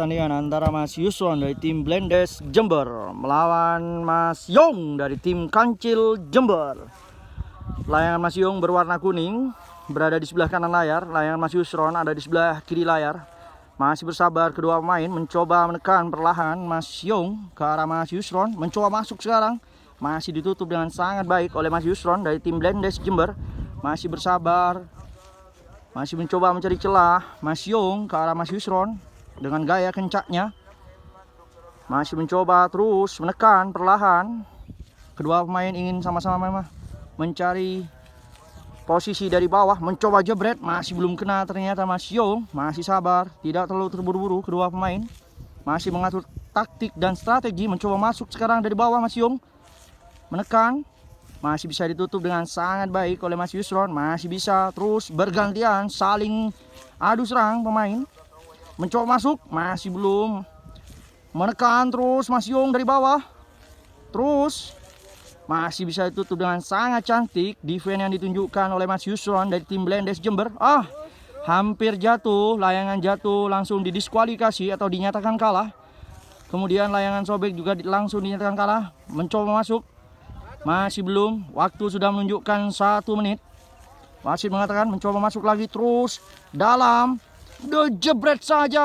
pertandingan antara Mas Yusron dari tim Blendes Jember melawan Mas Yong dari tim Kancil Jember. Layangan Mas Yong berwarna kuning, berada di sebelah kanan layar. Layangan Mas Yusron ada di sebelah kiri layar. Masih bersabar kedua pemain mencoba menekan perlahan Mas Yong ke arah Mas Yusron. Mencoba masuk sekarang. Masih ditutup dengan sangat baik oleh Mas Yusron dari tim Blendes Jember. Masih bersabar. Masih mencoba mencari celah Mas Yong ke arah Mas Yusron dengan gaya kencaknya. Masih mencoba terus menekan perlahan. Kedua pemain ingin sama-sama mencari posisi dari bawah. Mencoba jebret, masih belum kena ternyata Mas Yong. Masih sabar, tidak terlalu terburu-buru kedua pemain. Masih mengatur taktik dan strategi. Mencoba masuk sekarang dari bawah Mas Yong. Menekan. Masih bisa ditutup dengan sangat baik oleh Mas Yusron. Masih bisa terus bergantian saling adu serang pemain. Mencoba masuk, masih belum. Menekan terus Mas Yong dari bawah. Terus masih bisa ditutup dengan sangat cantik defense yang ditunjukkan oleh Mas Yusron dari tim Blendes Jember. Hampir jatuh, layangan jatuh langsung didiskualifikasi atau dinyatakan kalah. Kemudian layangan sobek juga langsung dinyatakan kalah. Mencoba masuk. Masih belum, waktu sudah menunjukkan 1 menit. Masih mengatakan mencoba masuk lagi terus dalam. Jebret saja,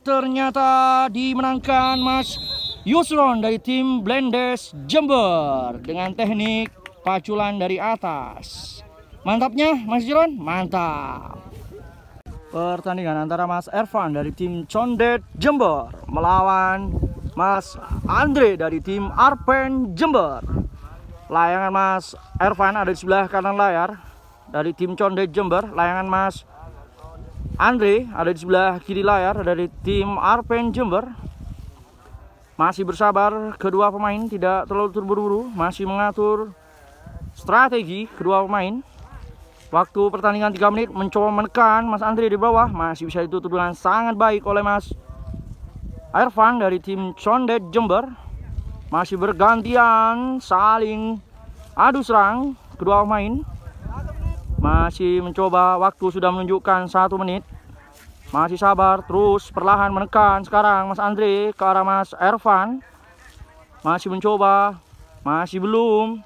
ternyata dimenangkan Mas Yusron dari tim Blendes Jember dengan teknik paculan dari atas. Mantapnya Mas Yusron, mantap. Pertandingan antara Mas Ervan dari tim Condet Jember melawan Mas Andre dari tim Arpen Jember. Layangan Mas Ervan ada di sebelah kanan layar dari tim Condet Jember. Layangan Mas Andre ada di sebelah kiri layar dari tim Arpen Jember. Masih bersabar kedua pemain, tidak terlalu terburu-buru. Masih mengatur strategi kedua pemain. Waktu pertandingan 3 menit. Mencoba menekan Mas Andre di bawah. Masih bisa ditutup dengan sangat baik oleh Mas Ervan dari tim Condet Jember. Masih bergantian saling adu serang kedua pemain. Masih mencoba, waktu sudah menunjukkan 1 menit. Masih sabar terus perlahan menekan sekarang Mas Andre ke arah Mas Ervan. Masih mencoba, masih belum.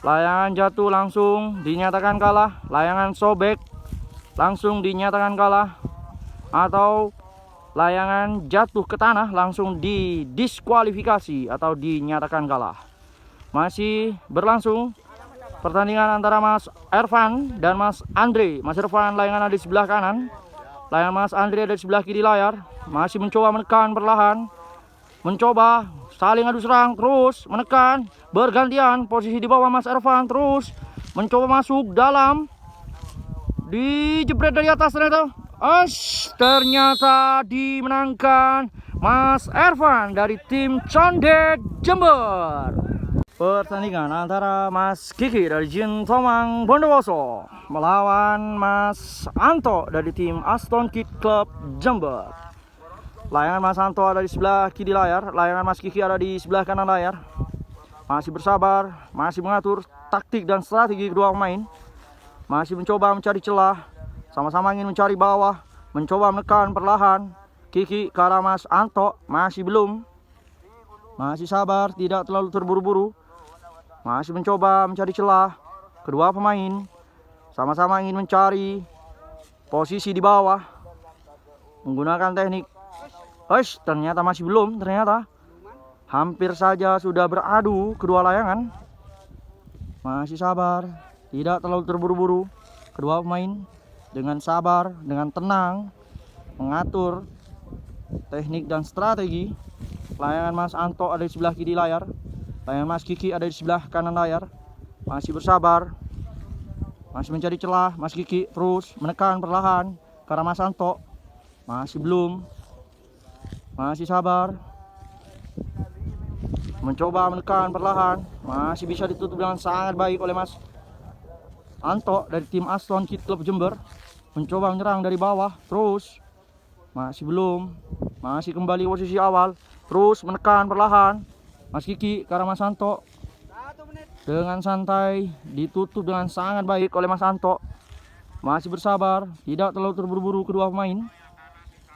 Layangan jatuh langsung dinyatakan kalah. Layangan sobek langsung dinyatakan kalah. Atau layangan jatuh ke tanah langsung didiskualifikasi atau dinyatakan kalah. Masih berlangsung pertandingan antara Mas Ervan dan Mas Andre. Mas Ervan layangan ada di sebelah kanan. Layangan Mas Andre ada di sebelah kiri layar. Masih mencoba menekan perlahan. Mencoba saling adu serang terus menekan. Bergantian posisi di bawah Mas Ervan terus mencoba masuk dalam. Dijebret dari atas ternyata. Ternyata dimenangkan Mas Ervan dari tim Condet Jember. Pertandingan antara Mas Kiki dari Jin Tomang Bondowoso melawan Mas Anto dari tim Aston Kid Club Jember. Layangan Mas Anto ada di sebelah kiri layar. Layangan Mas Kiki ada di sebelah kanan layar. Masih bersabar, masih mengatur taktik dan strategi kedua pemain. Masih mencoba mencari celah. Sama-sama ingin mencari bawah, mencoba menekan perlahan. Kiki ke arah Mas Anto, masih belum. Masih sabar, tidak terlalu terburu-buru. Masih mencoba mencari celah. Kedua pemain sama-sama ingin mencari posisi di bawah menggunakan teknik. Ternyata masih belum, ternyata. Hampir saja sudah beradu kedua layangan. Masih sabar, tidak terlalu terburu-buru. Kedua pemain dengan sabar, dengan tenang mengatur teknik dan strategi. Layangan Mas Anto ada di sebelah kiri layar. Layangan Mas Kiki ada di sebelah kanan layar. Masih bersabar, masih mencari celah. Mas Kiki terus menekan perlahan ke arah Mas Anto. Masih belum. Masih sabar, mencoba menekan perlahan. Masih bisa ditutup dengan sangat baik oleh Mas Anto dari tim Aston Kid Club Jember. Mencoba menyerang dari bawah terus. Masih belum. Masih kembali posisi awal. Terus menekan perlahan. Mas Kiki ke arah Mas Anto. Dengan santai ditutup dengan sangat baik oleh Mas Anto. Masih bersabar, tidak terlalu terburu-buru kedua pemain.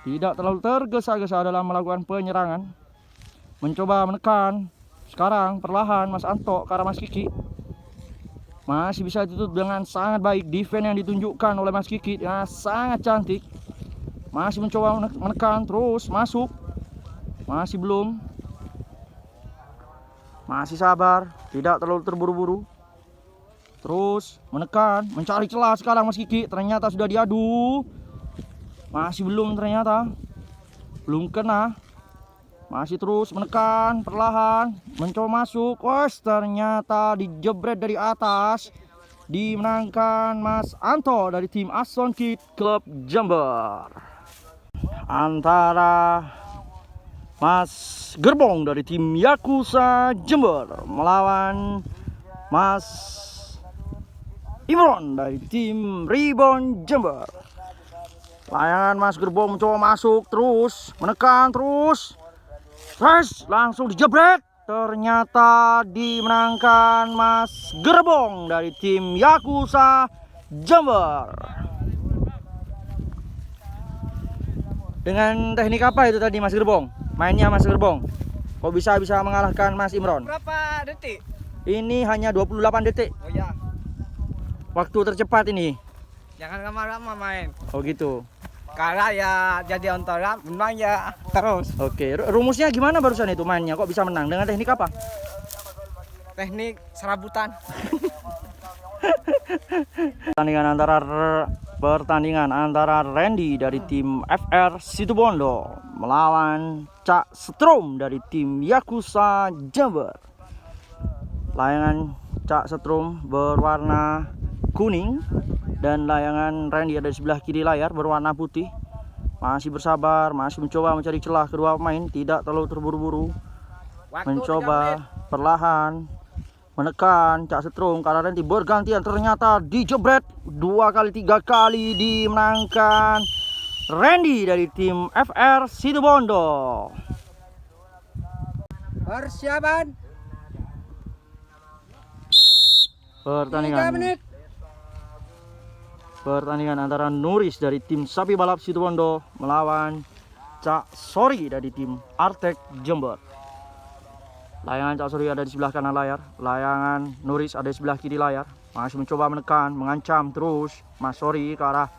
tidak terlalu tergesa-gesa dalam melakukan penyerangan. Mencoba menekan. Sekarang perlahan Mas Anto ke arah Mas Kiki. Masih bisa ditutup dengan sangat baik. Defense yang ditunjukkan oleh Mas Kiki sangat cantik. Masih mencoba menekan, terus masuk. Masih belum. Masih sabar, tidak terlalu terburu-buru. Terus menekan, mencari celah sekarang Mas Kiki. Ternyata sudah diadu. Masih belum ternyata. Belum kena. Masih terus menekan, perlahan. Mencoba masuk. Wes, ternyata dijebret dari atas. Dimenangkan Mas Anto dari tim Aston Kid Club Jember. Antara Mas Gerbong dari tim Yakuza Jember melawan Mas Imron dari tim Rebound Jember. Layangan Mas Gerbong mencoba masuk, terus menekan, terus langsung dijebret. Ternyata dimenangkan Mas Gerbong dari tim Yakuza Jember. Dengan teknik apa itu tadi Mas Gerbong? Mainnya Mas Gerbong, kok bisa mengalahkan Mas Imron? Berapa detik? Ini hanya 28 detik. Oh ya. Waktu tercepat ini. Jangan lama-lama main. Oh gitu. Kalah ya jadi ontolan, menang ya terus. Oke, rumusnya gimana barusan itu mainnya? Kok bisa menang? Dengan teknik apa? Teknik serabutan. Pertandingan antara Randy dari tim FR Situbondo melawan Cak Setrum dari tim Yakuza Jember. Layangan Cak Setrum berwarna kuning dan layangan Randy ada di sebelah kiri layar berwarna putih. Masih bersabar, masih mencoba mencari celah kedua pemain, tidak terlalu terburu-buru. Mencoba perlahan menekan Cak Setrum karena Randy bergantian, ternyata dijebret 2-3 kali. Dimenangkan Randy dari tim FR Situbondo. Persiapan Pertandingan antara Nuris dari tim Sapi Balap Situbondo melawan Cak Sori dari tim Artek Jember. Layangan Cak Sori ada di sebelah kanan layar, layangan Nuris ada di sebelah kiri layar. Masih mencoba menekan, mengancam terus Mas Sori ke arah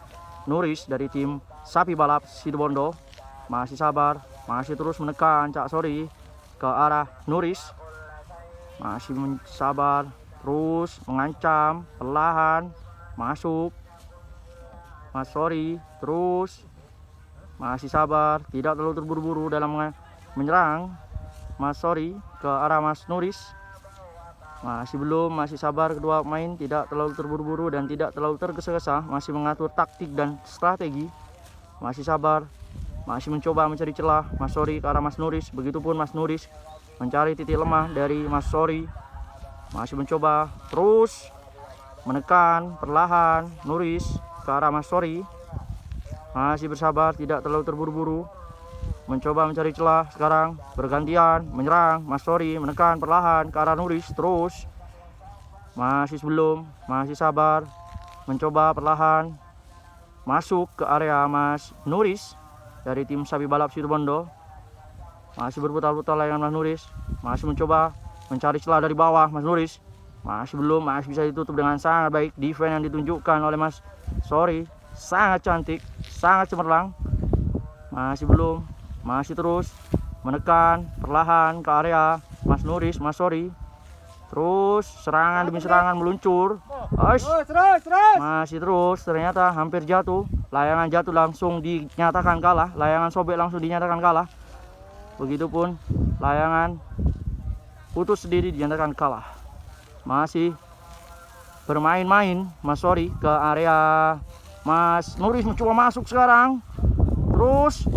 Nuris dari tim Sapi Balap Situbondo. Masih sabar, masih terus menekan Cak Sori ke arah Nuris. Masih sabar, terus mengancam, perlahan masuk Mas Sori, terus masih sabar, tidak terlalu terburu-buru dalam menyerang Mas Sori ke arah Mas Nuris. Masih belum, masih sabar kedua pemain, tidak terlalu terburu-buru dan tidak terlalu tergesa-gesa, masih mengatur taktik dan strategi. Masih sabar, masih mencoba mencari celah Mas Sori ke arah Mas Nuris. Begitupun Mas Nuris mencari titik lemah dari Mas Sori. Masih mencoba terus menekan perlahan Nuris ke arah Mas Sori. Masih bersabar, tidak terlalu terburu-buru. Mencoba mencari celah sekarang, bergantian menyerang Mas Sori, menekan perlahan ke arah Nuris. Terus masih sebelum, masih sabar, mencoba perlahan masuk ke area Mas Nuris dari tim Sapi Balap Situbondo. Masih berputar-putar layangan Mas Nuris, masih mencoba mencari celah dari bawah Mas Nuris. Masih belum, masih bisa ditutup dengan sangat baik. Defense yang ditunjukkan oleh Mas Sori sangat cantik, sangat cemerlang. Masih belum, masih terus menekan perlahan ke area Mas Nuris, Mas Sori. Terus serangan demi serangan meluncur. Masih terus, ternyata hampir jatuh. Layangan jatuh langsung dinyatakan kalah. Layangan sobek langsung dinyatakan kalah. Begitupun layangan putus sendiri dinyatakan kalah. Masih bermain-main Mas Sori ke area Mas Nuris, mencoba masuk sekarang. Terus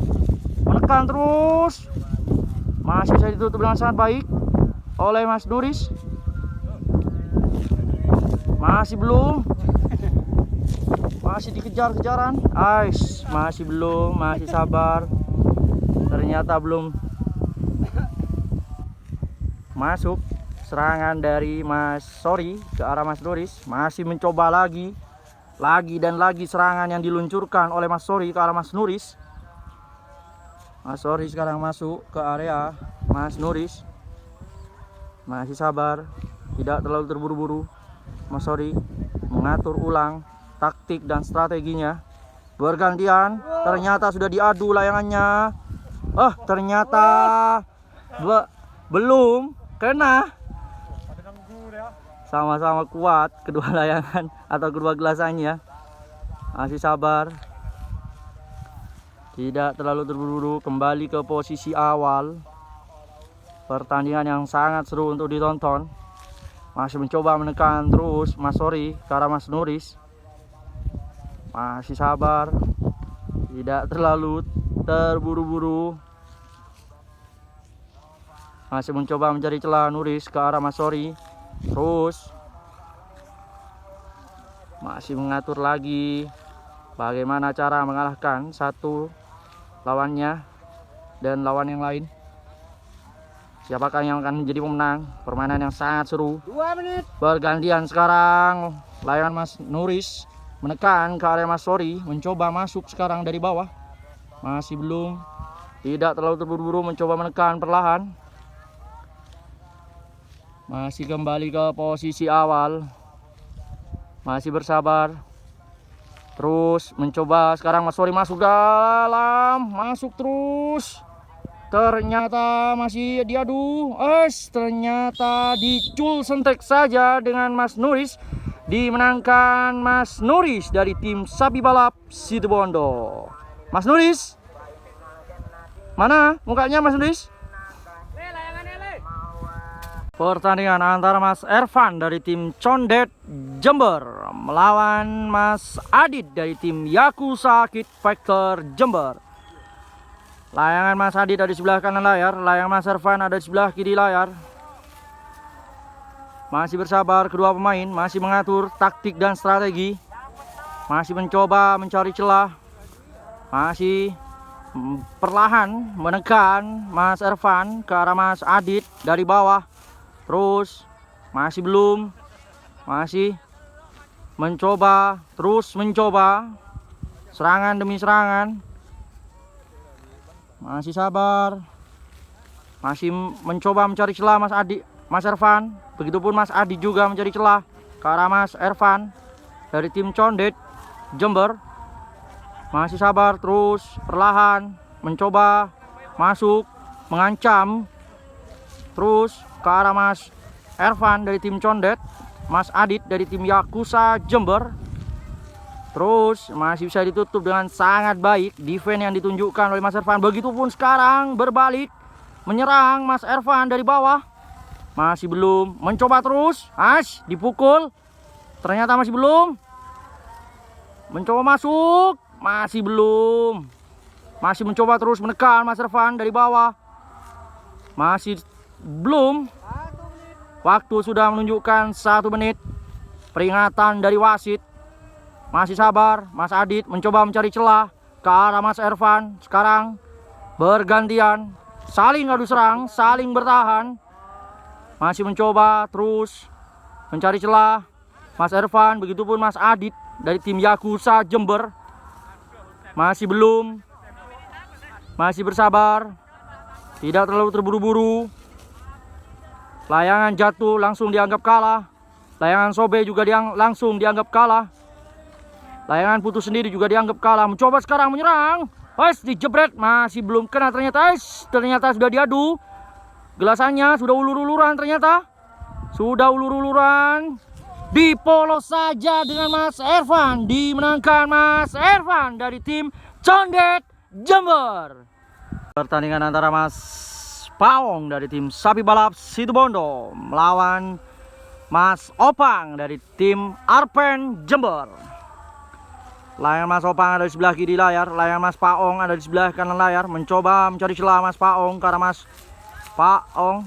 menekan terus. Masih bisa ditutup dengan sangat baik oleh Mas Nuris. Masih belum. Masih dikejar-kejaran. Masih belum, masih sabar. Ternyata belum masuk. Serangan dari Mas Sori ke arah Mas Nuris. Masih mencoba lagi dan lagi serangan yang diluncurkan oleh Mas Sori ke arah Mas Nuris. Mas Sori sekarang masuk ke area Mas Nuris. Masih sabar, tidak terlalu terburu-buru. Mas Sori mengatur ulang taktik dan strateginya. Bergantian, ternyata sudah diadu layangannya. Ternyata belum kena. Sama-sama kuat kedua layangan atau kedua gelasannya. Masih sabar, tidak terlalu terburu-buru, kembali ke posisi awal. Pertandingan yang sangat seru untuk ditonton. Masih mencoba menekan terus Mas Sori ke arah Mas Nuris. Masih sabar, tidak terlalu terburu-buru. Masih mencoba mencari celah Nuris ke arah Mas Sori. Terus masih mengatur lagi bagaimana cara mengalahkan satu lawannya dan lawan yang lain. Siapakah yang akan menjadi pemenang? Permainan yang sangat seru. 2 menit. Bergantian sekarang layangan Mas Nuris menekan ke area Mas Sori, mencoba masuk sekarang dari bawah. Masih belum. Tidak terlalu terburu-buru, mencoba menekan perlahan. Masih kembali ke posisi awal. Masih bersabar. Terus mencoba sekarang Mas Sori masuk dalam, masuk terus. Ternyata masih diadu. Ternyata dicul sentek saja dengan Mas Nuris. Dimenangkan Mas Nuris dari tim Sapi Balap Situbondo. Mas Nuris, mana mukanya Mas Nuris? Pertandingan antara Mas Ervan dari tim Condet Jember melawan Mas Adit dari tim Yakuza Kid Factor Jember. Layangan Mas Adit ada di sebelah kanan layar, layangan Mas Ervan ada di sebelah kiri layar. Masih bersabar kedua pemain, masih mengatur taktik dan strategi. Masih mencoba mencari celah. Masih perlahan menekan Mas Ervan ke arah Mas Adit dari bawah. Terus masih belum, masih mencoba, terus mencoba serangan demi serangan. Masih sabar, masih mencoba mencari celah Mas Adit, Mas Ervan. Begitupun Mas Adit juga mencari celah ke arah Mas Ervan dari tim Condet Jember. Masih sabar, terus perlahan mencoba masuk, mengancam. Terus ke arah Mas Ervan dari tim Condet, Mas Adit dari tim Yakuza Jember. Terus masih bisa ditutup dengan sangat baik defense yang ditunjukkan oleh Mas Ervan. Begitupun sekarang berbalik menyerang Mas Ervan dari bawah. Masih belum, mencoba terus. Dipukul. Ternyata masih belum. Mencoba masuk, masih belum. Masih mencoba terus menekan Mas Ervan dari bawah. Masih belum. Waktu sudah menunjukkan 1 menit. Peringatan dari wasit. Masih sabar, Mas Adit mencoba mencari celah ke arah Mas Ervan. Sekarang bergantian, saling adu serang, saling bertahan. Masih mencoba terus mencari celah Mas Ervan, begitupun Mas Adit dari tim Yakuza Jember. Masih belum. Masih bersabar. Tidak terlalu terburu-buru. Layangan jatuh langsung dianggap kalah. Layangan sobek juga langsung dianggap kalah. Layangan putus sendiri juga dianggap kalah. Mencoba sekarang menyerang. Dijebret, masih belum kena ternyata. Ternyata sudah diadu. Gelasannya sudah ulur-uluran ternyata. Sudah ulur-uluran. Dipolos saja dengan Mas Ervan. Dimenangkan Mas Ervan dari tim Condet Jember. Pertandingan antara Mas Paong dari tim Sapi Balap Situbondo melawan Mas Opang dari tim Arpen Jember. Layangan Mas Opang ada di sebelah kiri layar, layangan Mas Paong ada di sebelah kanan layar. Mencoba mencari celah Mas Paong karena Mas Paong,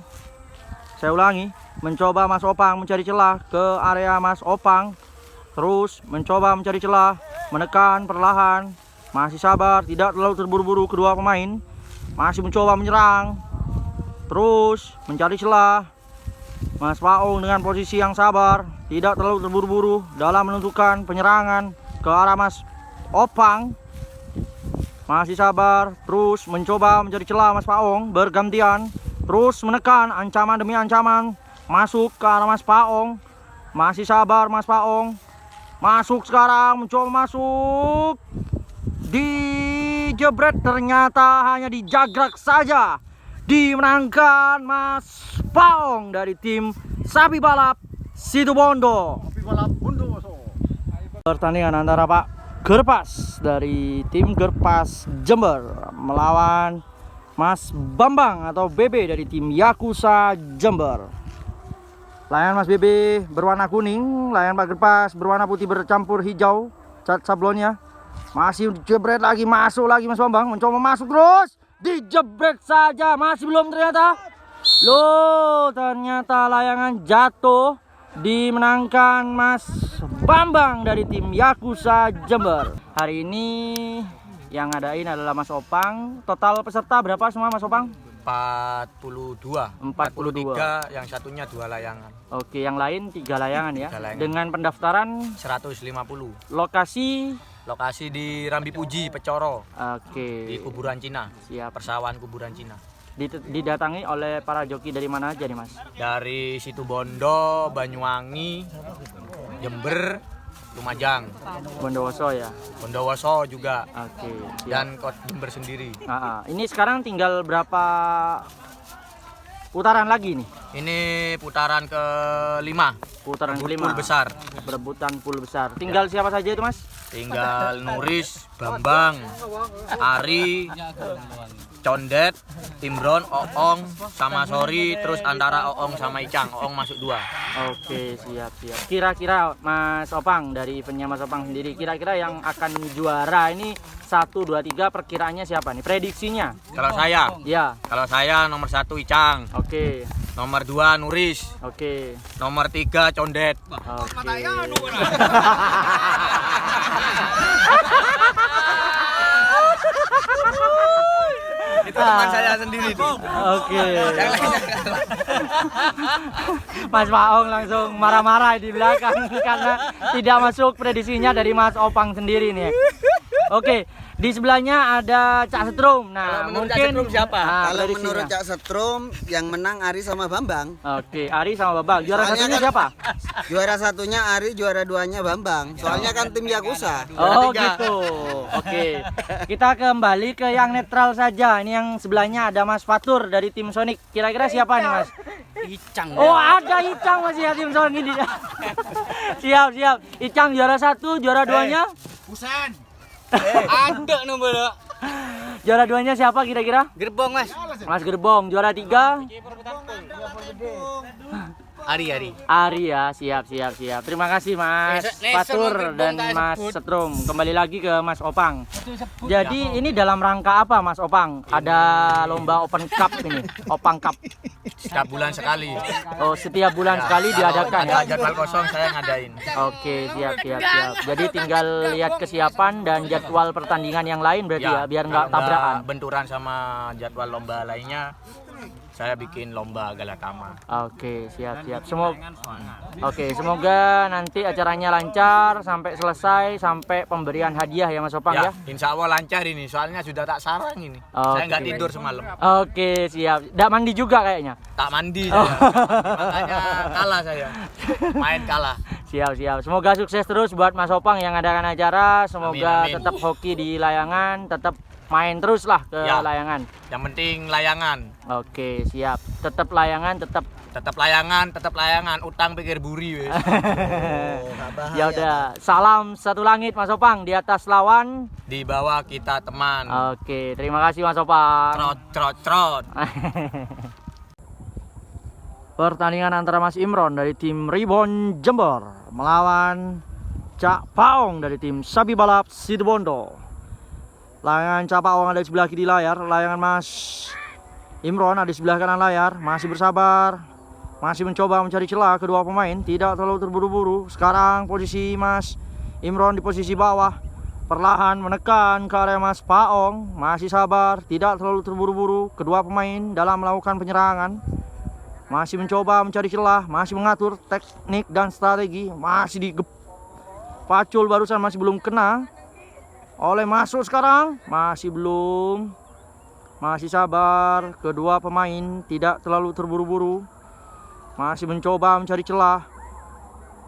saya ulangi, mencoba Mas Opang mencari celah ke area Mas Opang. Terus mencoba mencari celah, menekan perlahan. Masih sabar, tidak terlalu terburu-buru kedua pemain. Masih mencoba menyerang. Terus mencari celah. Mas Paong dengan posisi yang sabar, tidak terlalu terburu-buru dalam menentukan penyerangan ke arah Mas Opang. masih sabar, terus mencoba mencari celah Mas Paong, bergantian, terus menekan ancaman demi ancaman, masuk ke arah Mas Paong, masih sabar Mas Paong, masuk sekarang, mencoba masuk, dijebret, ternyata hanya dijagrak saja, dimenangkan Mas Paong dari tim Sapi Balap Situbondo. Pertandingan antara Pak Gerpas dari tim Gerpas Jember melawan Mas Bambang atau BB dari tim Yakuza Jember. Layangan Mas BB berwarna kuning, layangan Pak Gerpas berwarna putih bercampur hijau cat sablonnya. Masih jebret lagi, masuk lagi Mas Bambang, mencoba masuk terus, dijebret saja, masih belum ternyata. Loh, ternyata layangan jatuh, dimenangkan Mas Bambang dari tim Yakuza Jember. Hari ini yang ngadain adalah Mas Opang. Total peserta berapa semua Mas Opang? 42. 43, yang satunya 2 layangan. Oke, yang lain 3 layangan ya. 3 layangan. Dengan pendaftaran 150. lokasi di Rambi Puji, Pecoro. oke. Di kuburan Cina. Siap. Persawahan kuburan Cina. Didatangi oleh para joki dari mana aja nih Mas? Dari Situbondo, Banyuwangi, Jember, Lumajang, Bondowoso ya. Bondowoso juga, Oke. Siap. dan Kota Jember sendiri. Ini sekarang tinggal berapa putaran lagi nih? Ini putaran ke-5. Putaran Pool kelima. besar. Berebutan pool besar. Tinggal siapa saja itu Mas? Tinggal Nuris, Bambang, Ari, Condet, Imron, Oong, sama Sori, terus antara Oong sama Icang. Oong masuk 2. Oke, siap. Kira-kira Mas Opang, dari eventnya Mas Opang sendiri, kira-kira yang akan juara ini 1, 2, 3 perkiraannya siapa nih? Prediksinya? Kalau saya nomor 1 Icang, Oke. nomor 2 Nuris, Oke. nomor 3 Condet. Oke. Itu teman saya sendiri tuh. Oke. Mas Paong langsung marah-marah di belakang karena tidak masuk prediksinya dari Mas Opang sendiri nih. Oke, di sebelahnya ada Cak Setrum. Nah, Kalau menurut mungkin Cak Setrum siapa? Kalau prediksinya. menurut Cak Setrum yang menang Ari sama Bambang. Oke, Ari sama Bambang. Juara Soalnya satunya kan- siapa? Juara satunya Ari, juara 2-nya Bambang. Soalnya kan tim Yakuza. Oh tiga. gitu. Oke. Kita kembali ke yang netral saja. Ini yang sebelahnya ada Mas Fatur dari tim Sonic. Kira-kira siapa nih Mas? Icang. Oh ada Icang masih ya tim Sonic ini. Siap. Icang juara 1, juara 2-nya? Ada nomor Juara 2-nya siapa kira-kira? gerbong Mas. Mas Gerbong. Juara 3? Ari. Ari ya, siap. Terima kasih Mas Fatur dan Mas Setrum. Kembali lagi ke Mas Opang. Jadi ini dalam rangka apa Mas Opang? Ada lomba Open Cup ini, Opang Cup. Setiap bulan sekali. Oh, setiap bulan sekali diadakan ya? Ada jadwal kosong saya ngadain. Oke, siap. Jadi tinggal lihat kesiapan dan jadwal pertandingan yang lain berarti ya, biar nggak kalau tabrakan. benturan sama jadwal lomba lainnya, saya bikin lomba Galatama. Oke, siap. Semoga nanti acaranya lancar sampai selesai, sampai pemberian hadiah ya Mas Opang ya. Insya Allah lancar ini, soalnya sudah tak sarang ini. Oke. Saya nggak tidur semalam. Oke, siap. Nggak mandi juga kayaknya. Tak mandi saya. Makanya kalah saya. Main kalah. Siap. Semoga sukses terus buat Mas Opang yang adakan acara. Semoga Amin. tetap hoki di layangan, tetap main terus lah ke Ya. layangan. Yang penting layangan. Oke, siap. Tetap layangan, tetap. Tetap layangan. Utang pikir buri weh. Ya udah. Salam satu langit Mas Opang, di atas lawan. Di bawah kita teman. Oke, terima kasih Mas Opang. Trot. Pertandingan antara Mas Imron dari tim Ribon Jember melawan Cak Paong dari tim Sapi Balap Situbondo. Layangan Cak Paong ada di sebelah kiri layar, layangan Mas Imron ada di sebelah kanan layar. Masih bersabar, masih mencoba mencari celah kedua pemain, tidak terlalu terburu-buru. Sekarang posisi Mas Imron di posisi bawah, perlahan menekan ke area Mas Paong. Masih sabar, tidak terlalu terburu-buru. Kedua pemain dalam melakukan penyerangan, masih mencoba mencari celah, masih mengatur teknik dan strategi. Masih pacul barusan, masih belum kena. oleh masuk sekarang, masih belum. Masih sabar, kedua pemain tidak terlalu terburu-buru. Masih mencoba mencari celah.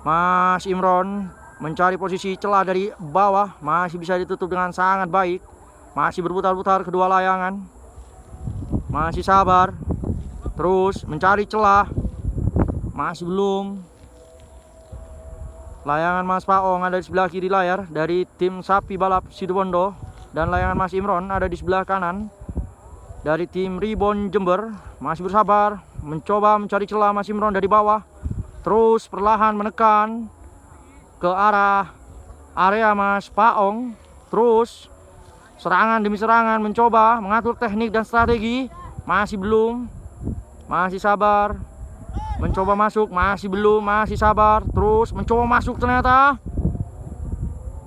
Mas Imron mencari posisi celah dari bawah, masih bisa ditutup dengan sangat baik. Masih berputar-putar kedua layangan. Masih sabar. Terus mencari celah. Masih belum. Layangan Mas Paong ada di sebelah kiri layar dari tim Sapi Balap Situbondo, dan layangan Mas Imron ada di sebelah kanan dari tim Ribon Jember. Masih bersabar, mencoba mencari celah Mas Imron dari bawah. Terus perlahan menekan ke arah area Mas Paong. Terus serangan demi serangan, mencoba mengatur teknik dan strategi. Masih belum. Masih sabar, mencoba masuk. Masih belum, masih sabar. Terus mencoba masuk, ternyata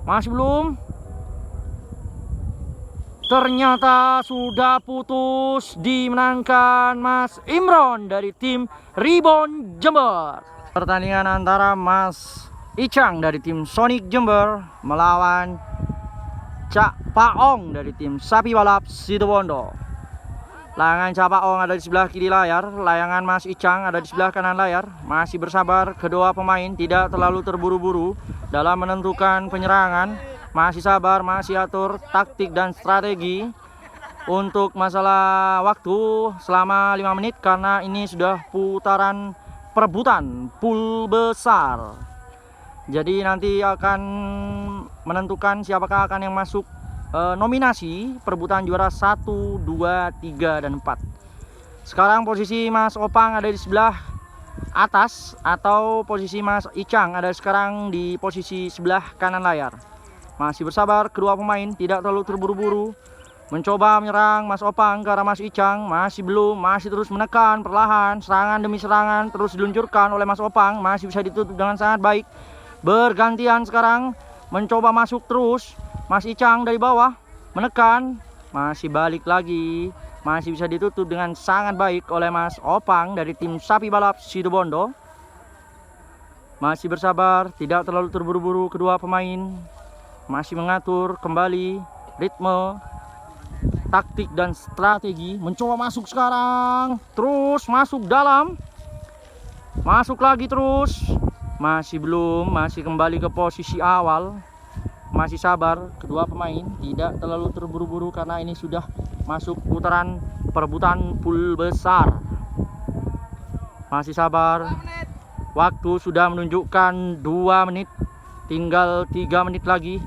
masih belum. Ternyata sudah putus, dimenangkan Mas Imron dari tim Ribon Jember. Pertandingan antara Mas Icang dari tim Sonic Jember melawan Cak Paong dari tim Sapi Balap Situbondo. Layangan Cak Paong ada di sebelah kiri layar, layangan Mas Icang ada di sebelah kanan layar. Masih bersabar, kedua pemain tidak terlalu terburu-buru dalam menentukan penyerangan. Masih sabar, masih atur taktik dan strategi untuk masalah waktu selama 5 menit, karena ini sudah putaran perebutan pool besar. Jadi nanti akan menentukan siapakah akan yang masuk nominasi perebutan juara 1, 2, 3, dan 4. Sekarang posisi Mas Opang ada di sebelah atas, atau posisi Mas Icang ada sekarang di posisi sebelah kanan layar. Masih bersabar, kedua pemain tidak terlalu terburu-buru. Mencoba menyerang Mas Opang ke arah Mas Icang, masih belum, masih terus menekan perlahan, serangan demi serangan terus diluncurkan oleh Mas Opang, masih bisa ditutup dengan sangat baik. Bergantian sekarang, mencoba masuk terus Mas Icang dari bawah, menekan, masih balik lagi, masih bisa ditutup dengan sangat baik oleh Mas Opang dari tim Sapi Balap Situbondo. Masih bersabar, tidak terlalu terburu-buru kedua pemain. Masih mengatur kembali ritme, taktik dan strategi. Mencoba masuk sekarang, terus masuk dalam, masuk lagi terus, masih belum, masih kembali ke posisi awal. Masih sabar, kedua pemain tidak terlalu terburu-buru karena ini sudah masuk putaran perebutan pool besar. Masih sabar, waktu sudah menunjukkan 2 menit, tinggal 3 menit lagi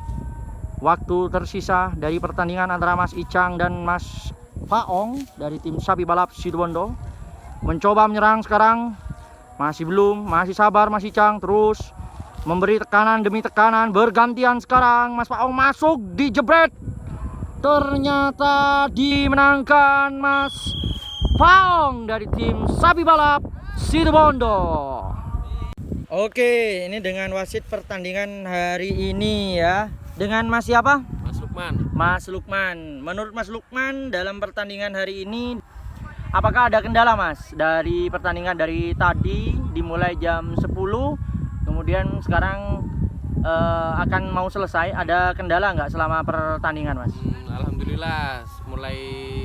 waktu tersisa dari pertandingan antara Mas Icang dan Mas Paong dari tim Sapi Balap Situbondo. Mencoba menyerang sekarang, masih belum, masih sabar Mas Icang, terus memberi tekanan demi tekanan. Bergantian sekarang, Mas Paong masuk, dijebret, ternyata dimenangkan Mas Paong dari tim Sapi Balap Situbondo. Oke, ini dengan wasit pertandingan hari ini ya. Dengan Mas siapa? Mas Lukman. Mas Lukman. Menurut Mas Lukman, dalam pertandingan hari ini apakah ada kendala Mas? Dari pertandingan dari tadi dimulai jam 10, kemudian sekarang akan mau selesai, ada kendala nggak selama pertandingan Mas? Alhamdulillah, mulai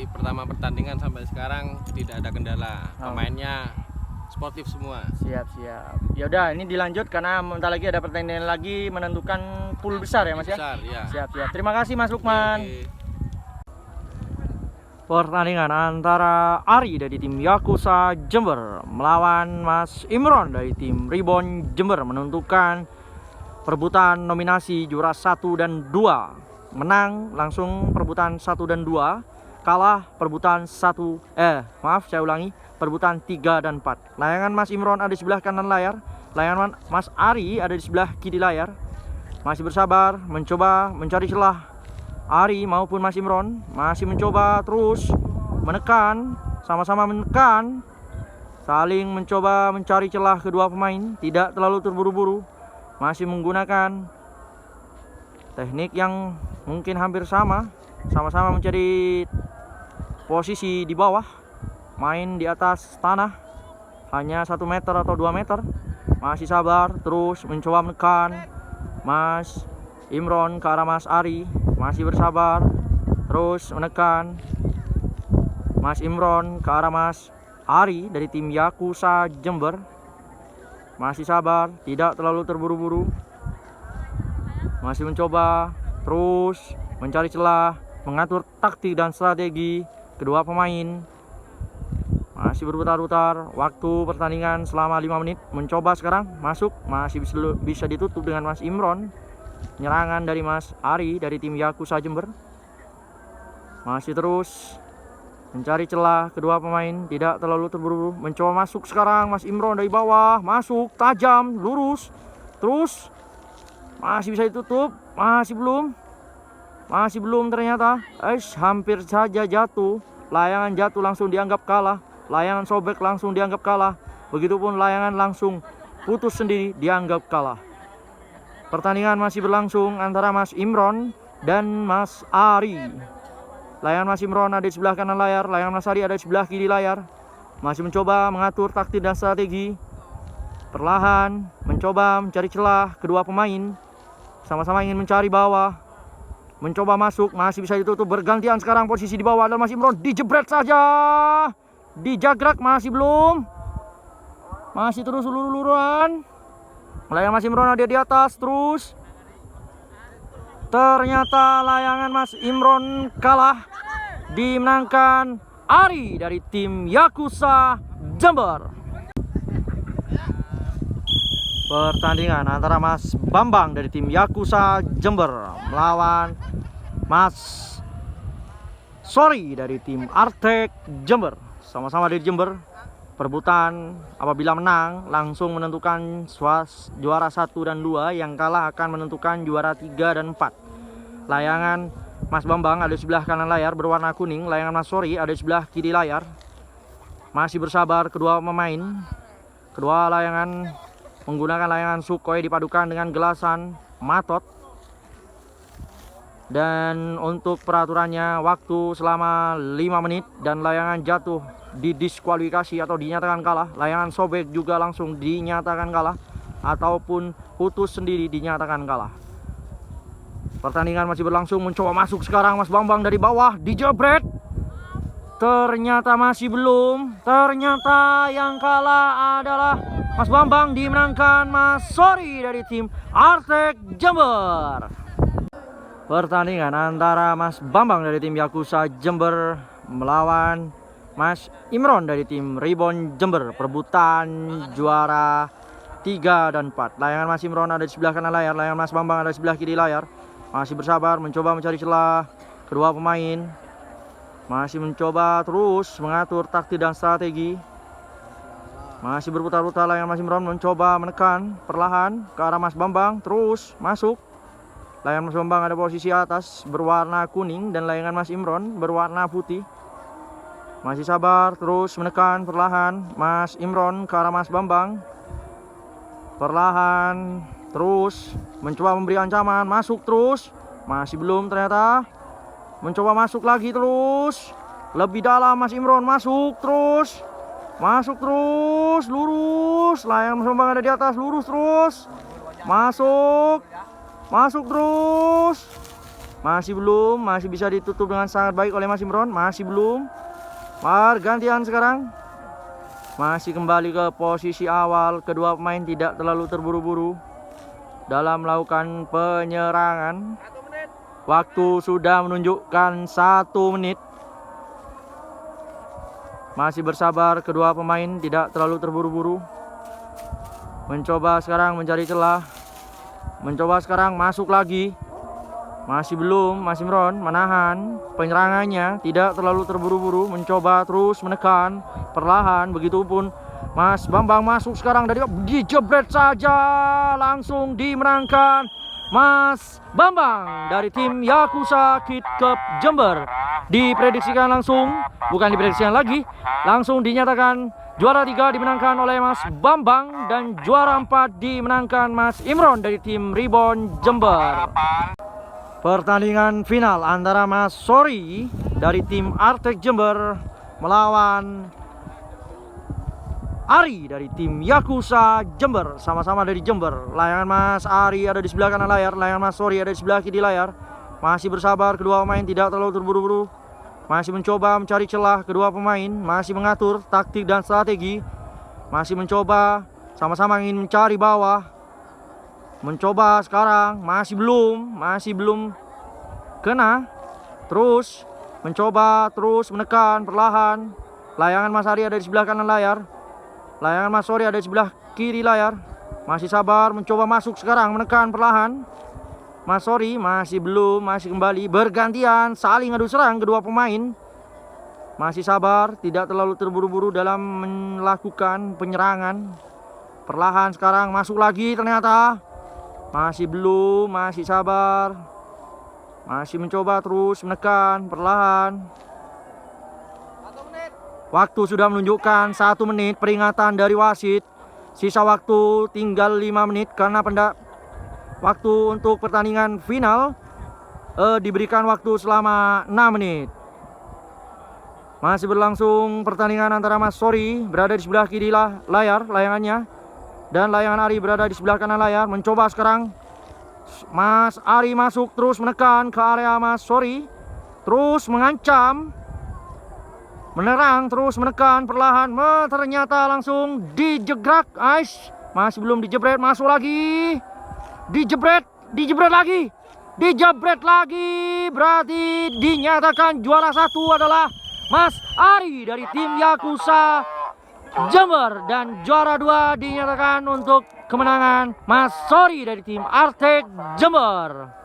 pertama pertandingan sampai sekarang tidak ada kendala. Pemainnya sportif semua. Siap. Ya udah, ini dilanjut karena bentar lagi ada pertandingan lagi menentukan pool besar ya Mas ya. Besar, ya. Siap. Terima kasih Mas Lukman. Oke. Pertandingan antara Ari dari tim Yakuza Jember melawan Mas Imron dari tim Ribon Jember menentukan perebutan nominasi juara 1 dan 2. Menang langsung perebutan 1 dan 2, kalah perebutan perebutan 3 dan 4. Layangan Mas Imron ada di sebelah kanan layar, layangan Mas Ari ada di sebelah kiri layar. Masih bersabar, mencoba mencari celah. Ari maupun Mas Imron masih mencoba terus menekan, sama-sama menekan, saling mencoba mencari celah kedua pemain, tidak terlalu terburu-buru. Masih menggunakan teknik yang mungkin hampir sama-sama mencari posisi di bawah, main di atas tanah hanya 1 meter atau 2 meter. Masih sabar, terus mencoba menekan Mas Imron ke arah Mas Ari, masih bersabar, terus menekan. Mas Imron ke arah Mas Ari dari tim Yakuza Jember, masih sabar, tidak terlalu terburu-buru, masih mencoba, terus mencari celah, mengatur taktik dan strategi kedua pemain. Masih berputar-putar, waktu pertandingan selama 5 menit. Mencoba sekarang, masuk, masih bisa ditutup dengan Mas Imron. Penyerangan dari Mas Ari dari tim Yakuza Jember. Masih terus mencari celah kedua pemain, tidak terlalu terburu-buru. Mencoba masuk sekarang Mas Imron dari bawah, masuk, tajam, lurus. Terus, masih bisa ditutup, masih belum ternyata. Hampir saja jatuh. Layangan jatuh langsung dianggap kalah. Layangan sobek langsung dianggap kalah. Begitupun layangan langsung putus sendiri dianggap kalah. Pertandingan masih berlangsung antara Mas Imron dan Mas Ari. Layangan Mas Imron ada di sebelah kanan layar, layangan Mas Ari ada di sebelah kiri layar. Masih mencoba mengatur taktik dan strategi. Perlahan mencoba mencari celah kedua pemain. Sama-sama ingin mencari bawah. Mencoba masuk, masih bisa ditutup. Bergantian sekarang posisi di bawah adalah Mas Imron. Dijebret saja. Dijagrak, masih belum. Masih terus ulur-uluran. Layangan Mas Imron ada di atas terus. Ternyata layangan Mas Imron kalah. Dimenangkan Ari dari tim Yakuza Jember. Pertandingan antara Mas Bambang dari tim Yakuza Jember melawan Mas Sori dari tim Artek Jember. Sama-sama dari Jember. Perebutan apabila menang langsung menentukan juara 1 dan 2. Yang kalah akan menentukan juara 3 dan 4. Layangan Mas Bambang ada di sebelah kanan layar berwarna kuning. Layangan Mas Sori ada di sebelah kiri layar. Masih bersabar kedua pemain. Kedua layangan menggunakan layangan Sukhoi dipadukan dengan gelasan matot. Dan untuk peraturannya waktu selama 5 menit dan layangan jatuh didiskualifikasi atau dinyatakan kalah. Layangan sobek juga langsung dinyatakan kalah ataupun putus sendiri dinyatakan kalah. Pertandingan masih berlangsung. Mencoba masuk sekarang Mas Bambang dari bawah, dijebret. Ternyata masih belum. Ternyata yang kalah adalah Mas Bambang, dimenangkan Mas Sori dari tim Artek Jember. Pertandingan antara Mas Bambang dari tim Yakuza Jember melawan Mas Imron dari tim Ribon Jember. Perebutan juara 3 dan 4. Layangan Mas Imron ada di sebelah kanan layar, layangan Mas Bambang ada di sebelah kiri layar. Masih bersabar mencoba mencari celah kedua pemain. Masih mencoba terus mengatur taktik dan strategi. Masih berputar-putar layangan Mas Imron mencoba menekan perlahan ke arah Mas Bambang. Terus masuk. Layangan Mas Bambang ada posisi atas berwarna kuning dan layangan Mas Imron berwarna putih. Masih sabar terus menekan perlahan Mas Imron ke arah Mas Bambang. Perlahan terus mencoba memberi ancaman, masuk terus. Masih belum ternyata. Mencoba masuk lagi terus. Lebih dalam Mas Imron, masuk terus. Masuk terus, lurus. Layangan Mas Bambang ada di atas, lurus terus. Masuk. Masuk terus. Masih belum, masih bisa ditutup dengan sangat baik oleh Mas Imron. Masih belum. Pergantian sekarang. Masih kembali ke posisi awal. Kedua pemain tidak terlalu terburu-buru dalam melakukan penyerangan. Waktu sudah menunjukkan 1 menit. Masih bersabar kedua pemain, tidak terlalu terburu-buru. Mencoba sekarang mencari celah. Mencoba sekarang masuk lagi. Masih belum. Mas Imron menahan penyerangannya, tidak terlalu terburu-buru. Mencoba terus menekan perlahan. Begitupun Mas Bambang masuk sekarang dari dijebret saja. Langsung dimenangkan Mas Bambang dari tim Yakuza Kid Cup Jember. Diprediksikan langsung, bukan diprediksikan lagi, langsung dinyatakan juara 3 dimenangkan oleh Mas Bambang dan juara 4 dimenangkan Mas Imron dari tim Ribon Jember. Pertandingan final antara Mas Sori dari tim Artek Jember melawan Ari dari tim Yakuza Jember, sama-sama dari Jember. Layangan Mas Ari ada di sebelah kanan layar, layangan Mas Sori ada di sebelah kiri layar. Masih bersabar kedua pemain, tidak terlalu terburu-buru. Masih mencoba mencari celah kedua pemain, masih mengatur taktik dan strategi. Masih mencoba sama-sama ingin mencari bawah. Mencoba sekarang, masih belum kena. Terus mencoba, terus menekan perlahan. Layangan Mas Ari ada di sebelah kanan layar, layangan Mas Sori ada di sebelah kiri layar. Masih sabar, mencoba masuk sekarang, menekan perlahan. Mas Sori masih belum, masih kembali bergantian saling adu serang kedua pemain. Masih sabar, tidak terlalu terburu-buru dalam melakukan penyerangan. Perlahan sekarang masuk lagi ternyata. Masih belum, masih sabar. Masih mencoba terus menekan perlahan. Waktu sudah menunjukkan 1 menit, peringatan dari wasit. Sisa waktu tinggal 5 menit karena waktu untuk pertandingan final diberikan waktu selama 6 menit. Masih berlangsung pertandingan antara Mas Sori berada di sebelah kiri layar layangannya, dan layangan Ari berada di sebelah kanan layar. Mencoba sekarang Mas Ari masuk, terus menekan ke area Mas Sori, terus mengancam, menerang, terus menekan perlahan. Ternyata langsung dijegrak. Masih belum dijebret, masuk lagi. Dijebret lagi. Berarti dinyatakan juara 1 adalah Mas Ari dari tim Yakuza Jember, dan juara 2 dinyatakan untuk kemenangan Mas Sori dari tim Artek Jember.